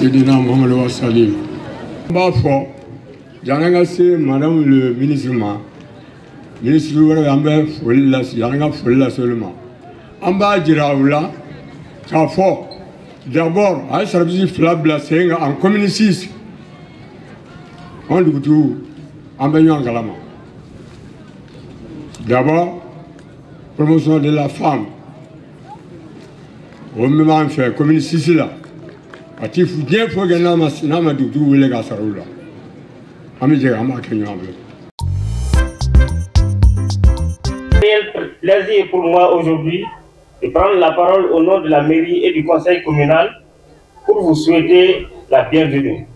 Seydina Mohamed Salim. Bafo, Jananga se Madame le ministre, ministre de l'Amber, Jananga Folla seulement. Amba Jiraoula, Kafo, d'abord, à service flable en communisme. On le dit, Ambayon Galama. D'abord, promotion de la femme. Au moment fait communisme là. Ati bien faut que nama du tout les gars saroula. Ami ama kenyo amle. Réel plaisir pour moi aujourd'hui de prendre la parole au nom de la mairie et du conseil communal pour vous souhaiter la bienvenue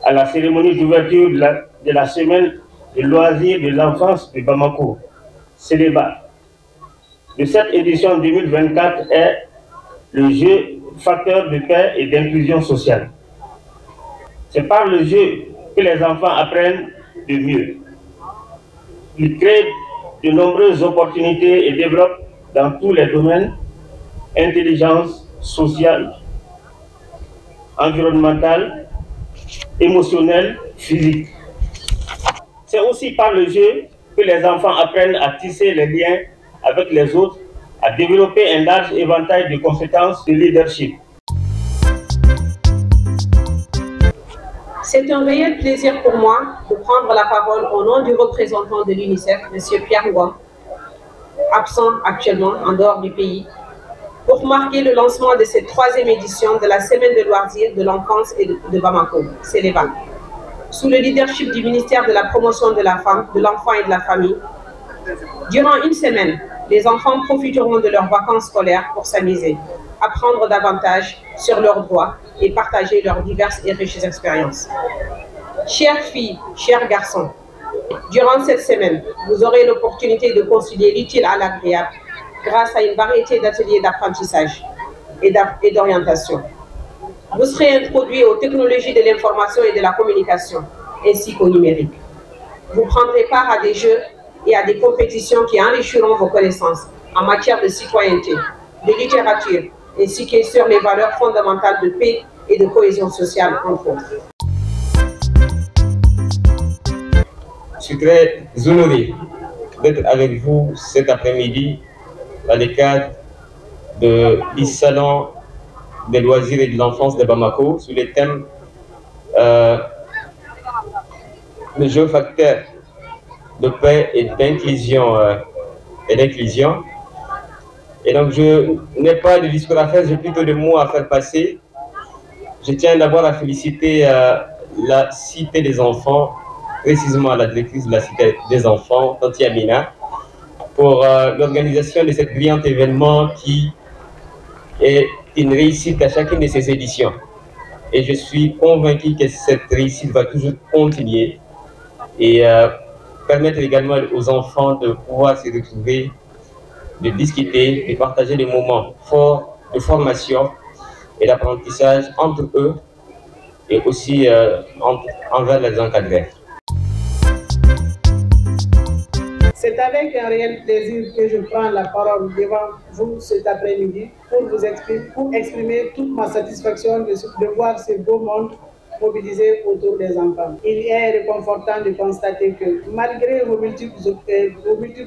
à la cérémonie d'ouverture de la semaine de loisirs de l'enfance de Bamako, Célébat. De cette édition 2024 est le jeu facteur de paix et d'inclusion sociale. C'est par le jeu que les enfants apprennent de mieux. Ils créent de nombreuses opportunités et développent dans tous les domaines intelligence sociale, environnementale, émotionnelle, physique. C'est aussi par le jeu que les enfants apprennent à tisser les liens avec les autres, à développer un large éventail de compétences de leadership. C'est un réel plaisir pour moi de prendre la parole au nom du représentant de l'UNICEF, M. Pierre Ngom, absent actuellement en dehors du pays, pour marquer le lancement de cette 3e édition de la Semaine de loisirs de l'enfance et de Bamako, Célébat. Sous le leadership du ministère de la Promotion de la Femme, de l'Enfant et de la Famille, durant une semaine, les enfants profiteront de leurs vacances scolaires pour s'amuser, apprendre davantage sur leurs droits et partager leurs diverses et riches expériences. Chères filles, chers garçons, durant cette semaine, vous aurez l'opportunité de concilier l'utile à l'agréable grâce à une variété d'ateliers d'apprentissage et d'orientation. Vous serez introduits aux technologies de l'information et de la communication, ainsi qu'au numérique. Vous prendrez part à des jeux et à des compétitions qui enrichiront vos connaissances en matière de citoyenneté, de littérature, ainsi que sur les valeurs fondamentales de paix et de cohésion sociale, entre autres. Je suis très honoré d'être avec vous cet après-midi dans le cadre du salon des loisirs et de l'enfance de Bamako sur le thème le jeu facteur de paix et d'inclusion. Et donc je n'ai pas de discours à faire, j'ai plutôt de mots à faire passer. Je tiens d'abord à féliciter la Cité des enfants, précisément la directrice de la Cité des enfants, Tanti Amina, pour l'organisation de cet brillant événement qui est une réussite à chacune de ces éditions. Et je suis convaincu que cette réussite va toujours continuer et permettre également aux enfants de pouvoir se retrouver, de discuter, de partager des moments forts de formation et d'apprentissage entre eux et aussi envers les encadrés. C'est avec un réel plaisir que je prends la parole devant vous cet après-midi pour exprimer toute ma satisfaction de voir ce beau monde mobilisé autour des enfants. Il est réconfortant de constater que malgré vos multiples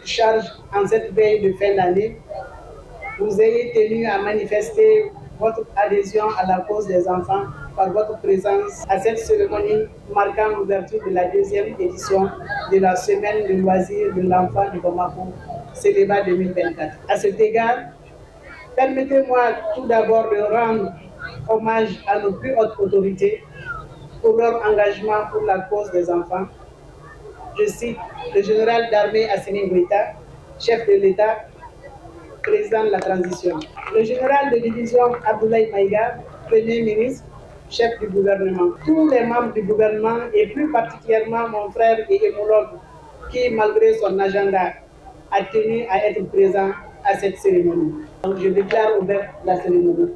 charges en cette veille de fin d'année, vous ayez tenu à manifester votre adhésion à la cause des enfants par votre présence à cette cérémonie marquant l'ouverture de la 2e édition de la Semaine de loisirs de l'enfant de Bamako, Célébat 2024. À cet égard, permettez-moi tout d'abord de rendre hommage à nos plus hautes autorités pour leur engagement pour la cause des enfants. Je cite le général d'armée Assimi Goïta, chef de l'État, président de la transition. Le général de division Abdoulaye Maïga, premier ministre, chef du gouvernement. Tous les membres du gouvernement et plus particulièrement mon frère et homologue qui, malgré son agenda, a tenu à être présent à cette cérémonie. Donc je déclare ouverte la cérémonie.